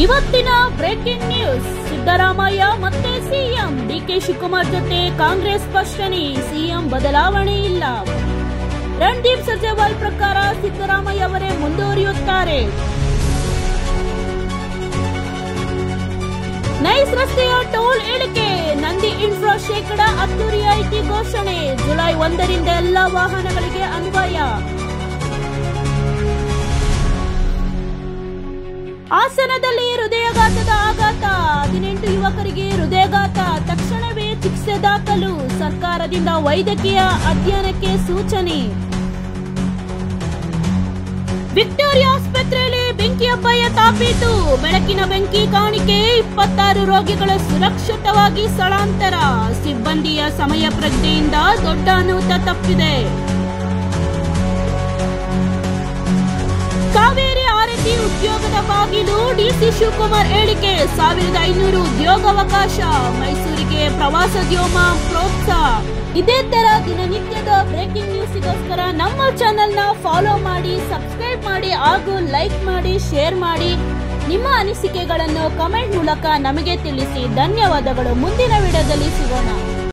ಇವತ್ತಿನ breaking news. Siddaramaiah ಮತ್ತೆ CM. DK Shivakumar ಜೊತೆ ಕಾಂಗ್ರೆಸ್ ಸ್ಪಷ್ಟನೆ, ಸಿಎಂ ಬದಲಾವಣೆ ಇಲ್ಲ. ರಣದೀಪ್ ಸುರ್ಜೇವಾಲಾ ಪ್ರಕಾರ ಸಿದ್ದರಾಮಯ್ಯ ಅವರೇ ಮುಂದುವರಿಯುತ್ತಾರೆ. ನೈಸ್ ರಸ್ತೆಯ ಟೋಲ್ ಇಳಿಕೆ, ನಂದಿ ಇನ್ಫ್ರಾ ಶೇಕಡ 10 ರಿಯಾಯಿತಿ ಘೋಷಣೆ. ಜುಲೈ 1ರಿಂದ ಎಲ್ಲಾ ವಾಹನಗಳಿಗೆ ಅನ್ವಯ. ಹಾಸನದಲ್ಲಿ ಹೃದಯಾಘಾತದ ಆಘಾತ, 18 ಯುವಕರಿಗೆ ಹೃದಯಾಘಾತ, ತಕ್ಷಣವೇ ಚಿಕಿತ್ಸೆ ದಾಖಲು. ಸರ್ಕಾರದಿಂದ ವೈದ್ಯಕೀಯ ಅಧ್ಯಯನಕ್ಕೆ ಸೂಚನೆ. ವಿಕ್ಟೋರಿಯಾ ಆಸ್ಪತ್ರೆಯಲ್ಲಿ ಬೆಂಕಿಯ ಭಯ ತಾಪೀತು. ಬೆಳಕಿನ ಬೆಂಕಿ ಕಾಣಿಕೆ, 26 ರೋಗಿಗಳು ಸುರಕ್ಷಿತವಾಗಿ ಸ್ಥಳಾಂತರ. ಸಿಬ್ಬಂದಿಯ ಸಮಯ ಪ್ರಜ್ಞೆಯಿಂದ ದೊಡ್ಡ ಅನಾಹುತ ತಪ್ಪಿದೆ. ಕಾವೇರಿ ಆರತಿ ಉದ್ಯೋಗದ ಬಾಗಿಲು, ಡಿಸಿ ಶಿವಕುಮಾರ್ ಹೇಳಿಕೆ. 1500 ಉದ್ಯೋಗಾವಕಾಶ. ಮೈಸೂರಿಗೆ ಪ್ರವಾಸೋದ್ಯಮ ಪ್ರೋತ್ಸಾಹ. ಇದೇ ತರ ದಿನನಿತ್ಯದ ಬ್ರೇಕಿಂಗ್ ನ್ಯೂಸ್ಗೋಸ್ಕರ ನಮ್ಮ ಚಾನೆಲ್ ನ ಫಾಲೋ ಮಾಡಿ, ಸಬ್ಸ್ಕ್ರೈಬ್ ಮಾಡಿ ಹಾಗೂ ಲೈಕ್ ಮಾಡಿ, ಶೇರ್ ಮಾಡಿ. ನಿಮ್ಮ ಅನಿಸಿಕೆಗಳನ್ನು ಕಮೆಂಟ್ ಮೂಲಕ ನಮಗೆ ತಿಳಿಸಿ. ಧನ್ಯವಾದಗಳು. ಮುಂದಿನ ವಿಡಿಯೋದಲ್ಲಿ ಸಿಗೋಣ.